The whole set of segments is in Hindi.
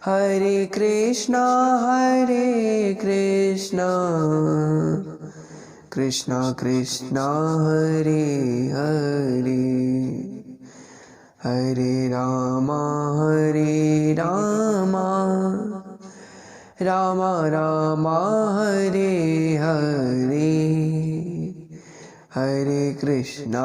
हरे कृष्णा कृष्णा कृष्णा हरे हरे, हरे रामा रामा रामा हरे हरे, हरे कृष्णा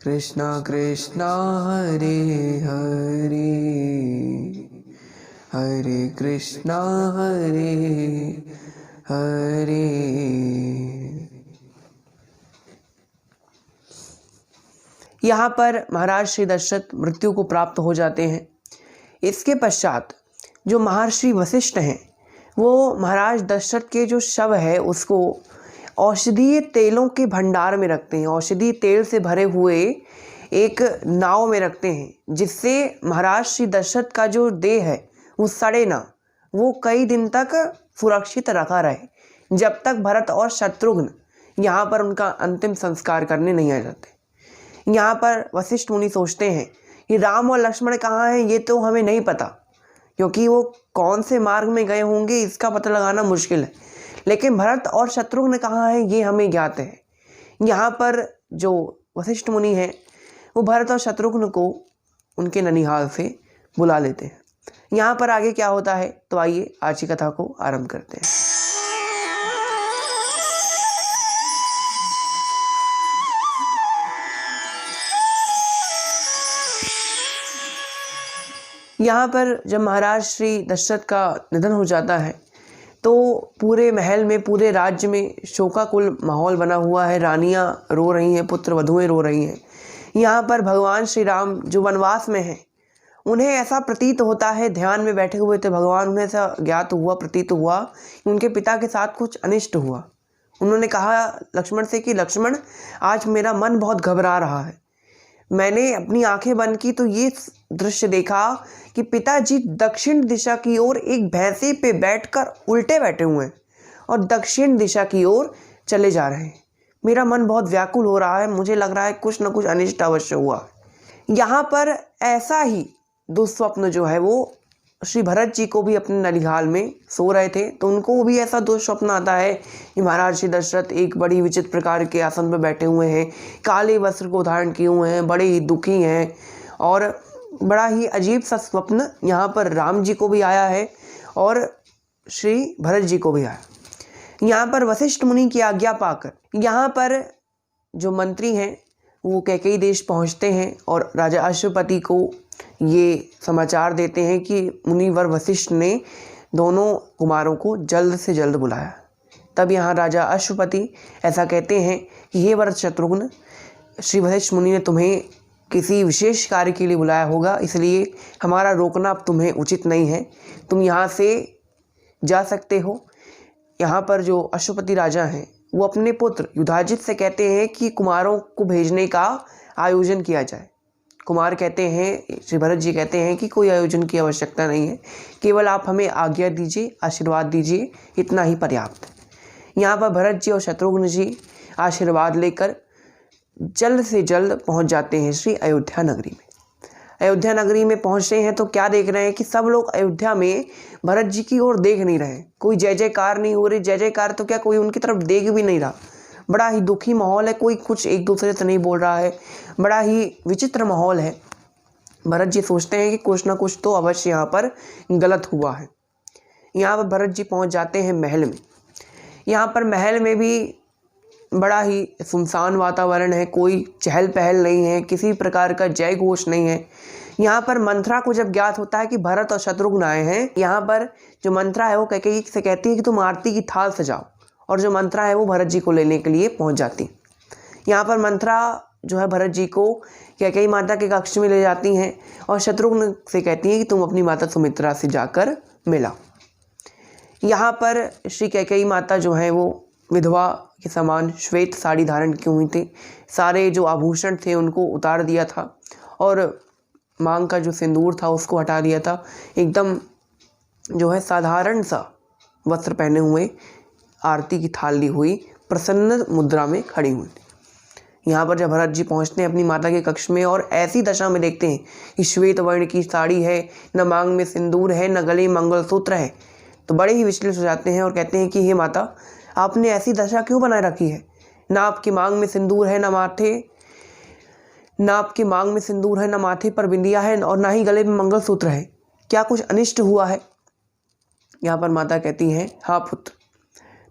कृष्णा कृष्णा हरे हरे, हरे कृष्णा हरे हरे। यहाँ पर महाराज श्री दशरथ मृत्यु को प्राप्त हो जाते हैं। इसके पश्चात जो महर्षि वशिष्ठ हैं वो महाराज दशरथ के जो शव है उसको औषधीय तेलों के भंडार में रखते हैं, औषधीय तेल से भरे हुए एक नाव में रखते हैं, जिससे महाराज श्री दशरथ का जो देह है वो सड़े ना, वो कई दिन तक सुरक्षित रखा रहे, जब तक भरत और शत्रुघ्न यहाँ पर उनका अंतिम संस्कार करने नहीं आ जाते। यहाँ पर वशिष्ठ मुनि सोचते हैं कि राम और लक्ष्मण कहाँ हैं ये तो हमें नहीं पता, क्योंकि वो कौन से मार्ग में गए होंगे इसका पता लगाना मुश्किल है, लेकिन भरत और शत्रुघ्न कहाँ हैं ये हमें ज्ञात है। यहाँ पर जो वशिष्ठ मुनि हैं वो भरत और शत्रुघ्न को उनके ननिहाल से बुला लेते हैं। यहाँ पर आगे क्या होता है तो आइए आज की कथा को आरंभ करते हैं। यहाँ पर जब महाराज श्री दशरथ का निधन हो जाता है तो पूरे महल में, पूरे राज्य में शोकाकुल माहौल बना हुआ है। रानियाँ रो रही हैं, पुत्र वधुएं रो रही हैं। यहाँ पर भगवान श्री राम जो वनवास में हैं उन्हें ऐसा प्रतीत होता है, ध्यान में बैठे हुए थे भगवान, उन्हें ऐसा ज्ञात हुआ, प्रतीत हुआ कि उनके पिता के साथ कुछ अनिष्ट हुआ। उन्होंने कहा लक्ष्मण से कि लक्ष्मण आज मेरा मन बहुत घबरा रहा है। मैंने अपनी आंखें बंद की तो ये दृश्य देखा कि पिताजी दक्षिण दिशा की ओर एक भैंसे पे बैठकर उल्टे बैठे हुए हैं और दक्षिण दिशा की ओर चले जा रहे हैं। मेरा मन बहुत व्याकुल हो रहा है, मुझे लग रहा है कुछ न कुछ अनिष्ट अवश्य हुआ। यहाँ पर ऐसा ही दुस्वप्न जो है वो श्री भरत जी को भी अपने ननिहाल में सो रहे थे तो उनको भी ऐसा दुस्वप्न आता है कि महाराज श्री दशरथ एक बड़ी विचित्र प्रकार के आसन पर बैठे हुए हैं, काले वस्त्र को धारण किए हुए हैं, बड़े ही दुखी हैं और बड़ा ही अजीब सा स्वप्न यहाँ पर राम जी को भी आया है और श्री भरत जी को भी आया। यहाँ पर वशिष्ठ मुनि की आज्ञा पाकर यहाँ पर जो मंत्री हैं वो कैकेयी देश पहुँचते हैं और राजा अश्वपति को ये समाचार देते हैं कि मुनिवर वशिष्ठ ने दोनों कुमारों को जल्द से जल्द बुलाया। तब यहाँ राजा अश्वपति ऐसा कहते हैं कि हे भरत शत्रुघ्न, श्री वशिष्ठ मुनि ने तुम्हें किसी विशेष कार्य के लिए बुलाया होगा, इसलिए हमारा रोकना अब तुम्हें उचित नहीं है, तुम यहाँ से जा सकते हो। यहाँ पर जो अश्वपति राजा हैं वो अपने पुत्र युधाजित से कहते हैं कि कुमारों को भेजने का आयोजन किया जाए। कुमार कहते हैं, श्री भरत जी कहते हैं कि कोई आयोजन की आवश्यकता नहीं है, केवल आप हमें आज्ञा दीजिए, आशीर्वाद दीजिए, इतना ही पर्याप्त है। यहाँ पर भरत जी और शत्रुघ्न जी आशीर्वाद लेकर जल्द से जल्द पहुँच जाते हैं श्री अयोध्या नगरी में। अयोध्या नगरी में पहुँचते हैं तो क्या देख रहे हैं कि सब लोग अयोध्या में भरत जी की ओर देख नहीं रहे, कोई जय जयकार नहीं हो रही। जय जयकार तो क्या, कोई उनकी तरफ देख भी नहीं रहा। बड़ा ही दुखी माहौल है, कोई कुछ एक दूसरे से नहीं बोल रहा है, बड़ा ही विचित्र माहौल है। भरत जी सोचते हैं कि कुछ ना कुछ तो अवश्य यहाँ पर गलत हुआ है। यहाँ पर भरत जी पहुँच जाते हैं महल में। यहाँ पर महल में भी बड़ा ही सुनसान वातावरण है, कोई चहल पहल नहीं है, किसी प्रकार का जय घोष नहीं है। यहाँ पर मंत्रा को जब ज्ञात होता है कि भरत और शत्रुघ्न आए हैं, यहाँ पर जो मंत्रा है वो कैकेयी से कहती है कि तुम आरती की थाल सजाओ, और जो मंत्रा है वो भरत जी को लेने के लिए पहुँच जाती। यहाँ पर मंत्रा जो है भरत जी को कैकेयी माता के कक्ष में ले जाती हैं और शत्रुघ्न से कहती हैं कि तुम अपनी माता सुमित्रा से जाकर मिलाओ। यहाँ पर श्री कैकेयी माता जो है वो विधवा के समान श्वेत साड़ी धारण की हुई थी, सारे जो आभूषण थे उनको उतार दिया था और मांग का जो सिंदूर था उसको हटा दिया था। एकदम जो है साधारण सा वस्त्र पहने हुए, आरती की थाल ली हुई, प्रसन्न मुद्रा में खड़ी हुई थी। यहाँ पर जब भरत जी पहुँचते हैं अपनी माता के कक्ष में और ऐसी दशा में देखते हैं कि श्वेत वर्ण की साड़ी है, न मांग में सिंदूर है, न गले में मंगलसूत्र है, तो बड़े ही विचलित हो जाते हैं और कहते हैं कि हे माता, आपने ऐसी दशा क्यों बनाए रखी है? ना आपकी मांग में सिंदूर है, न माथे पर बिंदिया है और ना ही गले में मंगलसूत्र है। क्या कुछ अनिष्ट हुआ है? यहाँ पर माता कहती हैं, हाँ पुत्र,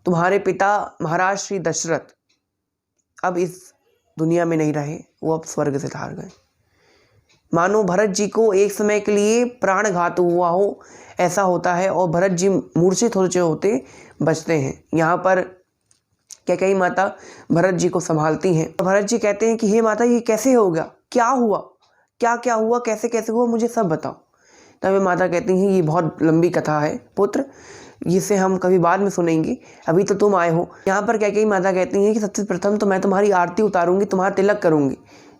तुम्हारे पिता महाराज श्री दशरथ अब इस दुनिया में नहीं रहे, वो अब स्वर्ग से धार गए। मानो भरत जी को एक समय के लिए प्राणघात हुआ हो, ऐसा होता है, और भरत जी मूर्छित होते बचते हैं। यहाँ पर कैकेयी माता भरत जी को संभालती हैं। भरत जी कहते हैं कि हे माता, ये कैसे हो गया? क्या हुआ? क्या हुआ? कैसे हुआ? मुझे सब बताओ। तब माता कहती हैं, ये बहुत लंबी कथा है पुत्र, जिसे हम कभी बाद में सुनेंगे, अभी तो तुम आए हो। यहाँ पर कैकेयी माता कहती हैं कि सबसे प्रथम तो मैं तुम्हारी आरती उतारूंगी, तुम्हारा तिलक करूंगी।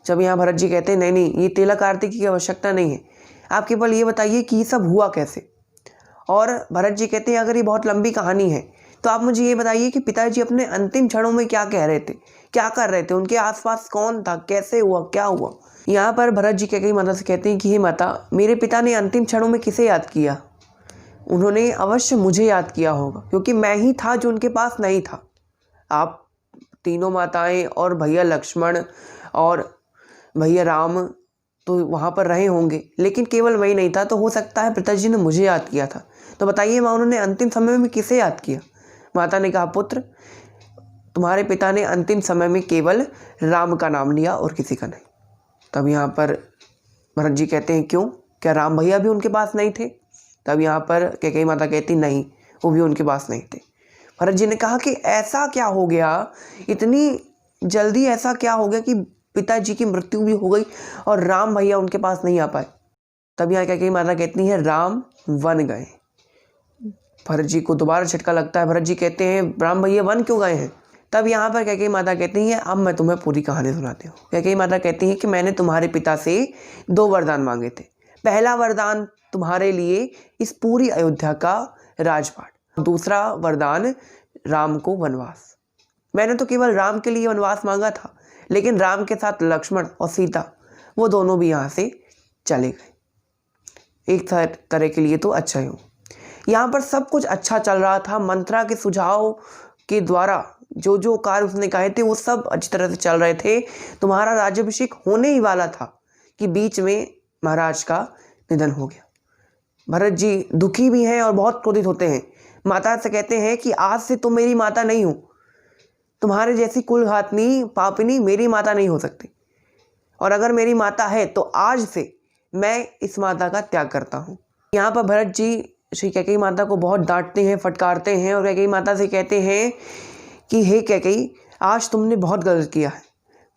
जब यहाँ भरत जी कहते हैं, नहीं, ये तिलक आरती की आवश्यकता नहीं है, आप केवल ये बताइए कि ये सब हुआ कैसे। और भरत जी कहते हैं, अगर ये बहुत लंबी कहानी है तो आप मुझे ये बताइए कि पिताजी अपने अंतिम क्षणों में क्या कह रहे थे, क्या कर रहे थे, उनके आसपास कौन था, कैसे हुआ, क्या हुआ। यहाँ पर भरत जी कैकेयी माता से कहते हैं कि हे माता, मेरे पिता ने अंतिम क्षणों में किसे याद किया? उन्होंने अवश्य मुझे याद किया होगा, क्योंकि मैं ही था जो उनके पास नहीं था। आप तीनों माताएं और भैया लक्ष्मण और भैया राम तो वहाँ पर रहे होंगे, लेकिन केवल वही नहीं था, तो हो सकता है पिताजी ने मुझे याद किया था। तो बताइए माँ, उन्होंने अंतिम समय में किसे याद किया? माता ने कहा, पुत्र, तुम्हारे पिता ने अंतिम समय में केवल राम का नाम लिया और किसी का नहीं। तब यहाँ पर भरत जी कहते हैं, क्यों? क्या राम भैया भी उनके पास नहीं थे? तब यहाँ पर कैकेयी माता कहती, नहीं, वो भी उनके पास नहीं थे। भरत जी ने कहा कि ऐसा क्या हो गया, इतनी जल्दी ऐसा क्या हो गया कि पिताजी की मृत्यु भी हो गई और राम भैया उनके पास नहीं आ पाए? तब यहाँ कैकेयी माता कहती है, राम वन गए। भरत जी को दोबारा झटका लगता है। भरत जी कहते हैं, राम भैया वन क्यों गए हैं? तब यहाँ पर कैकेयी माता कहती हैं, अब मैं तुम्हें पूरी कहानी सुनाती हूँ। कैकेयी माता कहती हैं कि मैंने तुम्हारे पिता से 2 वरदान मांगे थे। पहला वरदान तुम्हारे लिए इस पूरी अयोध्या का राजपाट, दूसरा वरदान राम को वनवास। मैंने तो केवल राम के लिए वनवास मांगा था, लेकिन राम के साथ लक्ष्मण और सीता, वो दोनों भी यहाँ से चले गए। एक तरह के लिए तो अच्छा ही हो। यहाँ पर सब कुछ अच्छा चल रहा था। मंत्रा के सुझाव के द्वारा जो कार्य उसने कहे थे वो सब अच्छी तरह से चल रहे थे। तुम्हारा राज्याभिषेक होने ही वाला था कि बीच में महाराज का निधन हो गया। भरत जी दुखी भी हैं और बहुत क्रोधित होते हैं। माता से कहते हैं कि आज से तुम मेरी माता नहीं हो, तुम्हारे जैसी कुलघातनी पापिनी मेरी माता नहीं हो सकती, और अगर मेरी माता है तो आज से मैं इस माता का त्याग करता हूँ। यहाँ पर भरत जी श्री कैकेयी माता को बहुत डांटते हैं, फटकारते हैं, और कैकेयी माता से कहते हैं कि हे कैकेयी, आज तुमने बहुत गलत किया है।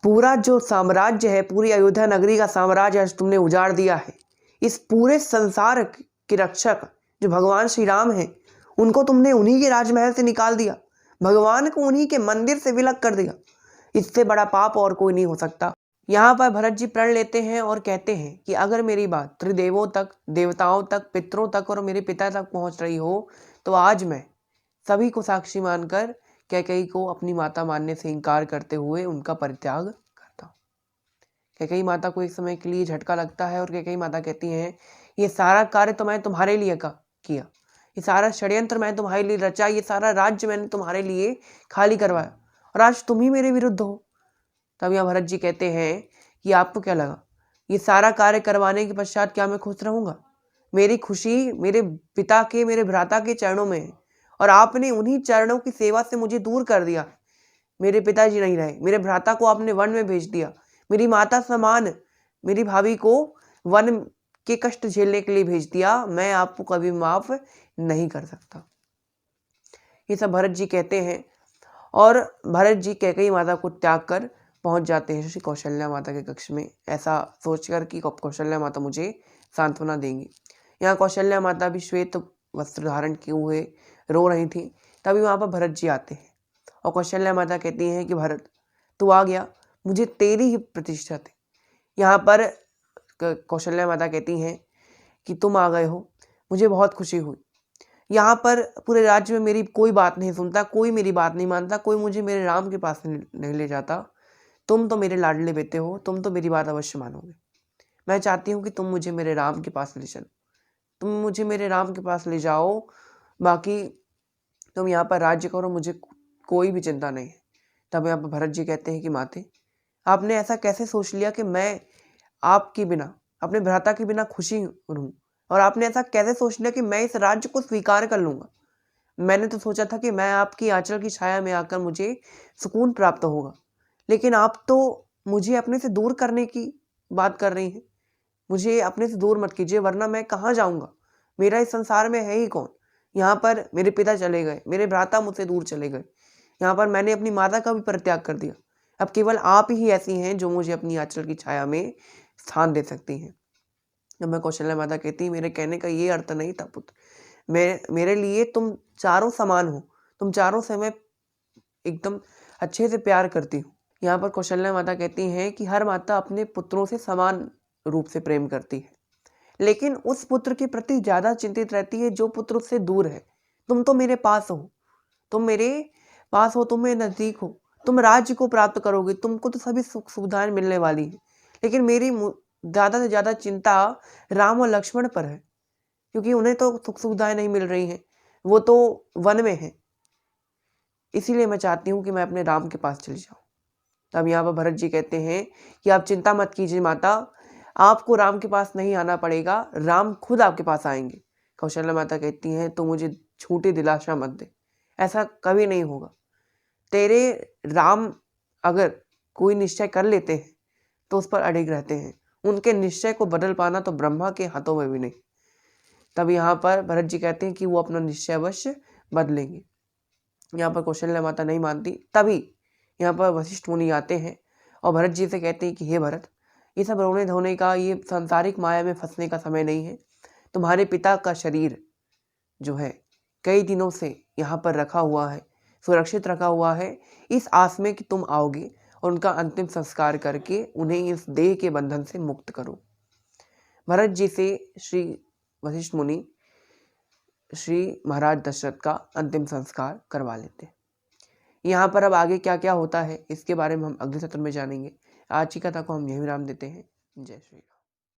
पूरा जो साम्राज्य है, पूरी अयोध्या नगरी का साम्राज्य आज तुमने उजाड़ दिया है। इस पूरे संसार के रक्षक जो भगवान श्री राम हैं, उनको तुमने उन्हीं के राजमहल से निकाल दिया, भगवान को उन्हीं के मंदिर से विलग कर दिया। इससे बड़ा पाप और कोई नहीं हो सकता। यहाँ पर भरत जी प्रण लेते हैं और कहते हैं कि अगर मेरी बात त्रिदेवों तक, देवताओं तक, पितरों तक और मेरे पिता तक पहुँच रही हो, तो आज मैं सभी को साक्षी मानकर कैकेयी को अपनी माता मानने से इनकार करते हुए उनका परित्याग करता हूँ। कैकेयी माता को एक समय के लिए झटका लगता है और कैकेयी माता कहती हैं, ये सारा कार्य तो मैं तुम्हारे लिए किया, ये सारा षड्यंत्र मैं तुम्हारे लिए रचा, ये सारा राज्य मैंने तुम्हारे लिए खाली करवाया, और आज तुम ही मेरे विरुद्ध हो। तब यहाँ भरत जी कहते हैं कि आपको क्या लगा, ये सारा कार्य करवाने के पश्चात क्या मैं खुश रहूंगा? मेरी खुशी मेरे पिता के, मेरे भ्राता के चरणों में है, और आपने उन्हीं चरणों की सेवा से मुझे दूर कर दिया। मेरे पिताजी नहीं रहे, मेरे भ्राता को आपने वन में भेज दिया, मेरी माता समान मेरी भाभी को वन के कष्ट झेलने के लिए भेज दिया। मैं आपको कभी माफ नहीं कर सकता। ये सब भरत जी कहते हैं, और भरत जी कैकेयी माता को त्याग कर पहुंच जाते हैं श्री कौशल्या माता के कक्ष में, ऐसा सोचकर कि कौशल्या माता मुझे सांत्वना देंगी। यहाँ कौशल्या माता भी श्वेत वस्त्र धारण किए हुए रो रही थी। तभी वहाँ पर भरत जी आते हैं और कौशल्या माता कहती हैं कि भरत, तू आ गया, मुझे तेरी ही प्रतिष्ठा थी। यहाँ पर कौशल्या माता कहती हैं कि तुम आ गए हो, मुझे बहुत खुशी हुई। यहाँ पर पूरे राज्य में मेरी कोई बात नहीं सुनता, कोई मेरी बात नहीं मानता, कोई मुझे मेरे राम के पास नहीं ले जाता, तुम तो मेरे लाडले बेटे हो, तुम तो मेरी बात अवश्य मानोगे। मैं चाहती हूँ कि तुम मुझे मेरे राम के पास ले चलो, तुम मुझे मेरे राम के पास ले जाओ, बाकी तुम यहाँ पर राज्य करो, मुझे कोई भी चिंता नहीं है। तब यहाँ पर भरत जी कहते हैं कि माते, आपने ऐसा कैसे सोच लिया कि मैं आपके बिना, अपने भ्राता के बिना खुशी रहूं, और आपने ऐसा कैसे सोच लिया कि मैं इस राज्य को स्वीकार कर लूंगा। मैंने तो सोचा था कि मैं आपकी आंचल की छाया में आकर मुझे सुकून प्राप्त होगा, लेकिन आप तो मुझे अपने से दूर करने की बात कर रही हैं। मुझे अपने से दूर मत कीजिए, वरना मैं कहाँ जाऊंगा, मेरा इस संसार में है ही कौन। यहाँ पर मेरे पिता चले गए, मेरे भ्राता मुझसे दूर चले गए, यहाँ पर मैंने अपनी माता का भी परित्याग कर दिया। अब केवल आप ही ऐसी हैं जो मुझे अपनी आंचल की छाया में स्थान दे सकती हैं। जब मैं कौशल्या माता कहती, मेरे कहने का ये अर्थ नहीं था पुत्र, मेरे लिए तुम चारों समान हो, तुम चारों से मैं एकदम अच्छे से प्यार करती हूँ। यहाँ पर कौशल्या माता कहती हैं कि हर माता अपने पुत्रों से समान रूप से प्रेम करती है, लेकिन उस पुत्र के प्रति ज्यादा चिंतित रहती है जो पुत्र उससे दूर है। तुम तो मेरे पास हो, तुम मेरे पास हो, तुम मेरे नजदीक हो, तुम राज्य को प्राप्त करोगे, तुमको तो सभी सुख सुविधाएं मिलने वाली है, लेकिन मेरी ज्यादा से ज्यादा चिंता राम और लक्ष्मण पर है, क्योंकि उन्हें तो सुख सुविधाएं नहीं मिल रही हैं, वो तो वन में है। इसीलिए मैं चाहती हूँ कि मैं अपने राम के पास चली जाऊँ। तब यहाँ पर भरत जी कहते हैं कि आप चिंता मत कीजिए माता, आपको राम के पास नहीं आना पड़ेगा, राम खुद आपके पास आएंगे। कौशल्या माता कहती हैं तो मुझे झूठी दिलासा मत दे, ऐसा कभी नहीं होगा। तेरे राम अगर कोई निश्चय कर लेते हैं तो उस पर अडिग रहते हैं, उनके निश्चय को बदल पाना तो ब्रह्मा के हाथों में भी नहीं। तब यहाँ पर भरत जी कहते हैं कि वो अपना निश्चय अवश्य बदलेंगे। यहाँ पर कौशल्या माता नहीं मानती। तभी यहाँ पर वशिष्ठ मुनि आते हैं और भरत जी से कहते हैं कि हे भरत, ये सब रोने धोने का, ये सांसारिक माया में फंसने का समय नहीं है। तुम्हारे पिता का शरीर जो है कई दिनों से यहाँ पर रखा हुआ है, सुरक्षित रखा हुआ है, इस आस में कि तुम आओगे और उनका अंतिम संस्कार करके उन्हें इस देह के बंधन से मुक्त करो। भरत जी से श्री वशिष्ठ मुनि श्री महाराज दशरथ का अंतिम संस्कार करवा लेते हैं। यहाँ पर अब आगे क्या क्या होता है इसके बारे में हम अगले सत्र में जानेंगे। आज की कथा को हम यहीं विराम देते हैं। जय श्री राम।